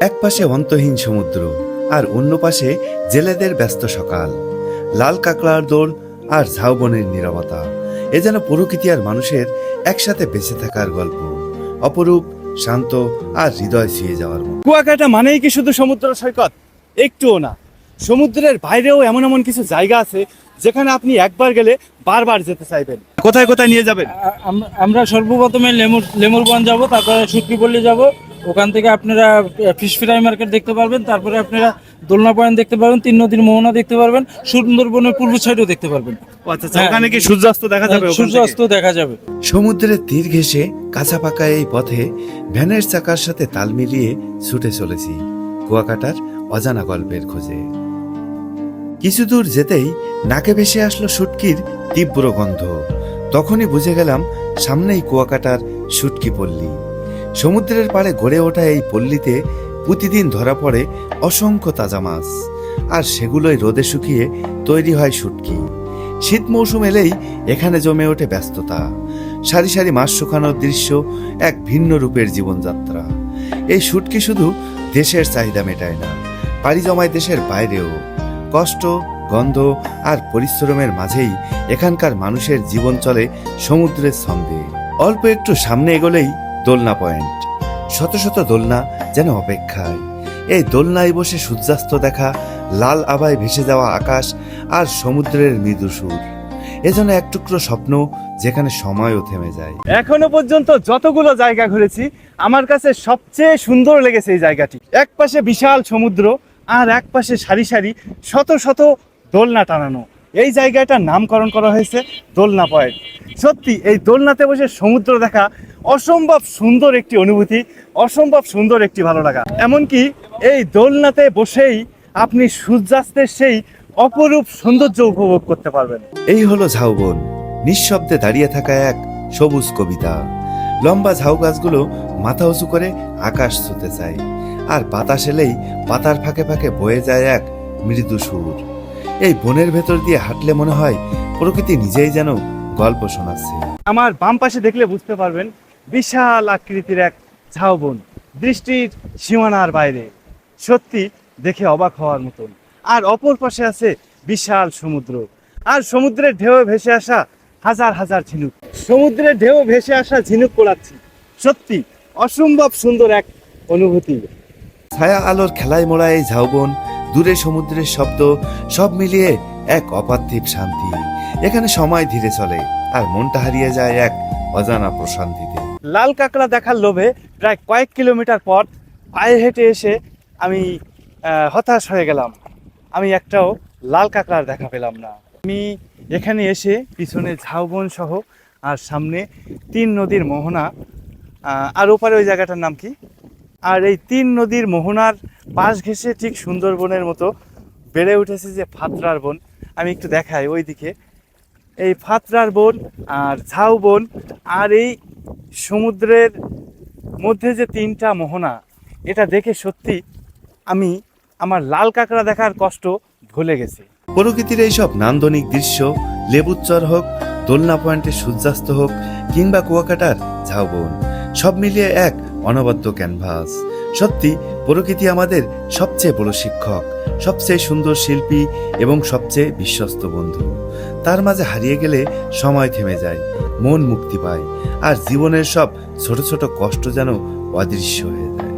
এক পাশে অন্তহীন সমুদ্র আর অন্য পাশে জেলেদের ব্যস্ত সকাল, লাল কাঁকড়ার দৌড় আর ঝাউবনের নীরবতা। এ যেন প্রকৃতি আর মানুষের একসাথে বেঁচে থাকার গল্প, অপরূপ, শান্ত আর হৃদয় ছুঁয়ে যাওয়ার মতো। কুয়াকাটা মানেই কি শুধু সমুদ্র সৈকত? একটুও না। সমুদ্রের বাইরেও এমন এমন কিছু জায়গা আছে যেখানে আপনি একবার গেলে বারবার যেতে চাইবেন। কোথায় কোথায় নিয়ে যাবেন? আমরা সর্বপ্রথমে লেমুরগঞ্জ যাব, তারপরে সুটকিপল্লী যাব। ওখান থেকে আপনারা ফিশ ফ্রাই মার্কেট দেখতে পারবেন, তারপরে আপনারা দোলনা পয়েন্ট দেখতে পারবেন, তিন নদীর মোহনা দেখতে পারবেন, সুন্দরবনের পূর্ব সাইডও দেখতে পারবেন। আচ্ছা, ওখানে কি সূর্যাস্ত দেখা যাবে? সূর্যাস্ত দেখা যাবে। সমুদ্রের তীর ঘেঁষে কাঁচা পাকা এই পথে ভ্যানের চাকার সাথে তাল মিলিয়ে ছুটে চলেছি কুয়াকাটার অজানা গল্পের খোঁজে। কিছু দূর যেতেই নাকে ভেসে আসলো শুটকির তীব্র গন্ধ। তখনই বুঝে গেলাম সামনেই কুয়াকাটার শুটকি পল্লী। সমুদ্রের পাড়ে গড়ে ওঠা এই পল্লীতে প্রতিদিন ধরা পড়ে অসংখ্য তাজা মাছ, আর সেগুলোই রোদে শুকিয়ে তৈরি হয় শুটকি। শীত মৌসুম এলেই এখানে জমে ওঠে ব্যস্ততা। সারি সারি মাছ শুকানোর দৃশ্য এক ভিন্ন রূপের জীবনযাত্রা। এই শুটকি শুধু দেশের চাহিদা মেটায় না, পাড়ি জমায় দেশের বাইরেও। কষ্ট, গন্ধ আর পরিশ্রমের মাঝেই এখানকার মানুষের জীবন চলে সমুদ্রের ছন্দে। অল্প একটু সামনে এগোলেই দোলনা পয়েন্ট। শত শত দোলনা যেন অপেক্ষায়। এই দোলনায় বসে সূর্যাস্ত দেখা, লাল আভায় ভেসে যাওয়া আকাশ আর সমুদ্রের মৃদু সুর, এজন্য এক টুকরো স্বপ্ন যেখানে সময়ও থেমে যায়। এখনো পর্যন্ত যতগুলো জায়গা ঘুরেছি, আমার কাছে সবচেয়ে সুন্দর লেগেছে এই জায়গাটি। এক পাশে বিশাল সমুদ্র আর এক পাশে সারি সারি শত শত দোলনা টানানো। এই জায়গাটার নামকরণ করা হয়েছে দোলনা পয়েন্ট। সত্যি এই দোলনাতে বসে সমুদ্র দেখা অসম্ভব সুন্দর একটি অনুভূতি, অসম্ভব সুন্দর একটি ভালো লাগা। এমনকি এই দোলনাতে বসেই আপনি সূর্যাস্তের সেই অপরূপ সৌন্দর্য উপভোগ করতে পারবেন। এই হলো ঝাউবন, নিঃশব্দে দাঁড়িয়ে থাকা এক সবুজ কবিতা। লম্বা ঝাউ গাছগুলো মাথা উঁচু করে আকাশ ছুঁতে চায়, আর বাতাস এলেই পাতার ফাঁকে ফাঁকে বয়ে যায় এক মৃদু সুর। এই বনের ভেতর দিয়ে হাঁটলে মনে হয় প্রকৃতি নিজেই যেন গল্প শোনাচ্ছে। আমার বাম পাশে দেখলে বুঝতে পারবেন বিশাল আকৃতির এক ঝাউবন, দৃষ্টির সীমানার বাইরে, সত্যি দেখে অবাক হওয়ার মতন। আর অপর পাশে আছে বিশাল সমুদ্র, আর সমুদ্রের ঢেউ ভেসে আসা হাজার হাজার ঝিনুক। সমুদ্রের ঢেউ ভেসে আসা ঝিনুক পোড়াচ্ছি, সত্যি অসম্ভব সুন্দর এক অনুভূতি। ছায়া আলোর খেলায় মোড়া এই ঝাউবন, দূরে সমুদ্রের শব্দ, সব মিলিয়ে এক অপার্থিব শান্তি। এখানে সময় ধীরে চলে আর মনটা হারিয়ে যায় এক অজানা প্রশান্তিতে। লাল কাঁকড়া দেখার লোভে প্রায় কয়েক কিলোমিটার পথ পায়ে হেঁটে এসে আমি হতাশ হয়ে গেলাম। আমি একটাও লাল কাঁকড়ার দেখা পেলাম না। আমি এখানে এসে পিছনে ঝাউবন সহ আর সামনে তিন নদীর মোহনা, আর ওপারে ওই জায়গাটার নাম কি, আর এই তিন নদীর মোহনার পাশ ঘেঁষে ঠিক সুন্দরবনের মতো বেড়ে উঠেছে যে ফাতরার বন। আমি একটু দেখাই ওইদিকে, এই ফাতরার বন আর ঝাউবন আর এই সমুদ্রের মধ্যে যে তিনটা মোহনা, এটা দেখে সত্যি আমি আমার লাল কাঁকড়া দেখার কষ্ট ভুলে গেছি। প্রকৃতির এইসব নান্দনিক দৃশ্য, লেবুচর হোক, দোলনা পয়েন্টের সূর্যাস্ত হোক, কিংবা কুয়াকাটার ঝাউবন, সব মিলিয়ে এক অনবদ্য ক্যানভাস। সত্যি প্রকৃতি আমাদের সবচেয়ে বড় শিক্ষক, সবচেয়ে সুন্দর শিল্পী এবং সবচেয়ে বিশ্বস্ত বন্ধু। তার মাঝে হারিয়ে গেলে সময় থেমে যায়, মন মুক্তি পায়, আর জীবনের সব ছোট ছোট কষ্ট যেন অদৃশ্য হয়ে যায়।